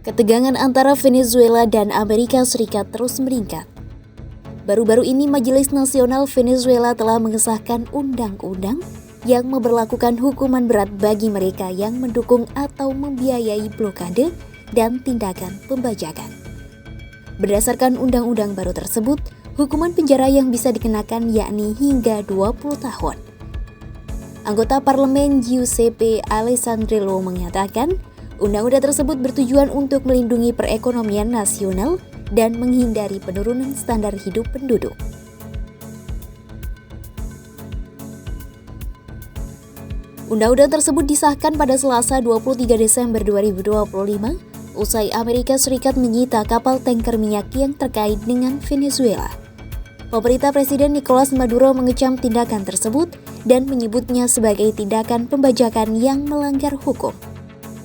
Ketegangan antara Venezuela dan Amerika Serikat terus meningkat. Baru-baru ini Majelis Nasional Venezuela telah mengesahkan undang-undang yang memberlakukan hukuman berat bagi mereka yang mendukung atau membiayai blokade dan tindakan pembajakan. Berdasarkan undang-undang baru tersebut, hukuman penjara yang bisa dikenakan yakni hingga 20 tahun. Anggota Parlemen Giuseppe Alessandrillo mengatakan, undang-undang tersebut bertujuan untuk melindungi perekonomian nasional dan menghindari penurunan standar hidup penduduk. Undang-undang tersebut disahkan pada Selasa 23 Desember 2025, usai Amerika Serikat menyita kapal tanker minyak yang terkait dengan Venezuela. Pemerintah Presiden Nicolas Maduro mengecam tindakan tersebut dan menyebutnya sebagai tindakan pembajakan yang melanggar hukum.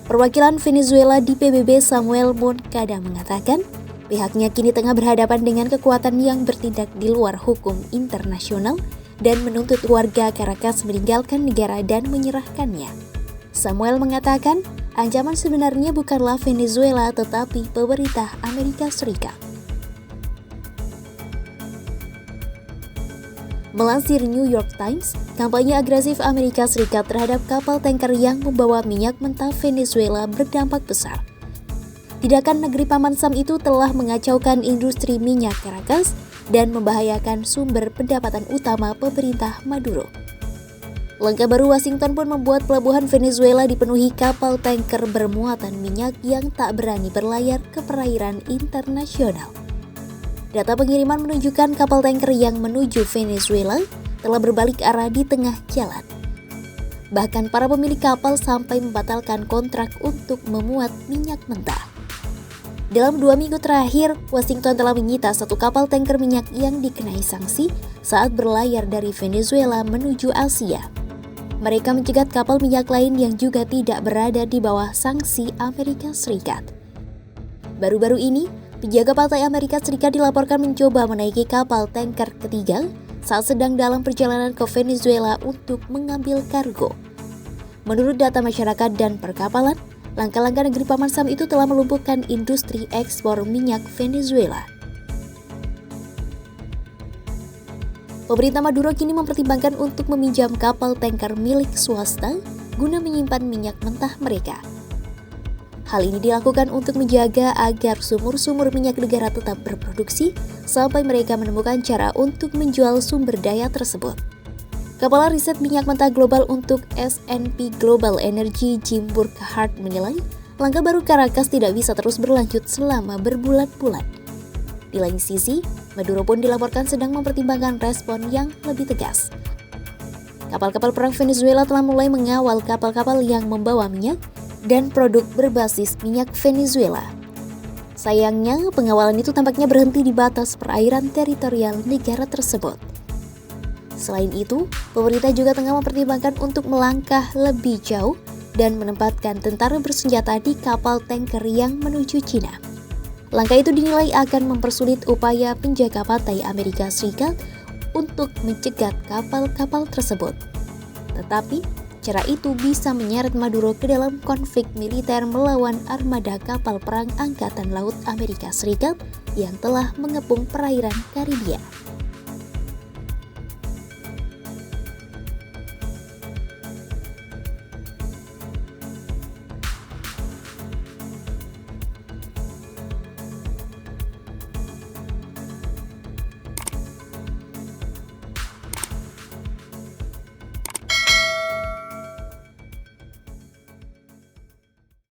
Perwakilan Venezuela di PBB Samuel Moncada mengatakan, pihaknya kini tengah berhadapan dengan kekuatan yang bertindak di luar hukum internasional dan menuntut warga Caracas meninggalkan negara dan menyerahkannya. Samuel mengatakan, ancaman sebenarnya bukanlah Venezuela tetapi pemerintah Amerika Serikat. Melansir New York Times, kampanye agresif Amerika Serikat terhadap kapal tanker yang membawa minyak mentah Venezuela berdampak besar. Tindakan negeri Paman Sam itu telah mengacaukan industri minyak Caracas dan membahayakan sumber pendapatan utama pemerintah Maduro. Langkah baru Washington pun membuat pelabuhan Venezuela dipenuhi kapal tanker bermuatan minyak yang tak berani berlayar ke perairan internasional. Data pengiriman menunjukkan kapal tanker yang menuju Venezuela telah berbalik arah di tengah jalan. Bahkan para pemilik kapal sampai membatalkan kontrak untuk memuat minyak mentah. Dalam 2 minggu terakhir, Washington telah menyita 1 kapal tanker minyak yang dikenai sanksi saat berlayar dari Venezuela menuju Asia. Mereka mencegat kapal minyak lain yang juga tidak berada di bawah sanksi Amerika Serikat. Baru-baru ini, penjaga pantai Amerika Serikat dilaporkan mencoba menaiki kapal tanker ketiga saat sedang dalam perjalanan ke Venezuela untuk mengambil kargo. Menurut data masyarakat dan perkapalan, langkah-langkah negeri Paman Sam itu telah melumpuhkan industri ekspor minyak Venezuela. Pemerintah Maduro kini mempertimbangkan untuk meminjam kapal tanker milik swasta guna menyimpan minyak mentah mereka. Hal ini dilakukan untuk menjaga agar sumur-sumur minyak negara tetap berproduksi sampai mereka menemukan cara untuk menjual sumber daya tersebut. Kepala Riset Minyak Mentah Global untuk S&P Global Energy Jim Burkhardt menilai, langkah baru Caracas tidak bisa terus berlanjut selama berbulan-bulan. Di lain sisi, Maduro pun dilaporkan sedang mempertimbangkan respon yang lebih tegas. Kapal-kapal perang Venezuela telah mulai mengawal kapal-kapal yang membawa minyak dan produk berbasis minyak Venezuela. Sayangnya, pengawalan itu tampaknya berhenti di batas perairan teritorial negara tersebut. Selain itu, pemerintah juga tengah mempertimbangkan untuk melangkah lebih jauh dan menempatkan tentara bersenjata di kapal tanker yang menuju Cina. Langkah itu dinilai akan mempersulit upaya penjaga pantai Amerika Serikat untuk mencegat kapal-kapal tersebut. Tetapi, cara itu bisa menyeret Maduro ke dalam konflik militer melawan armada kapal perang Angkatan Laut Amerika Serikat yang telah mengepung perairan Karibia.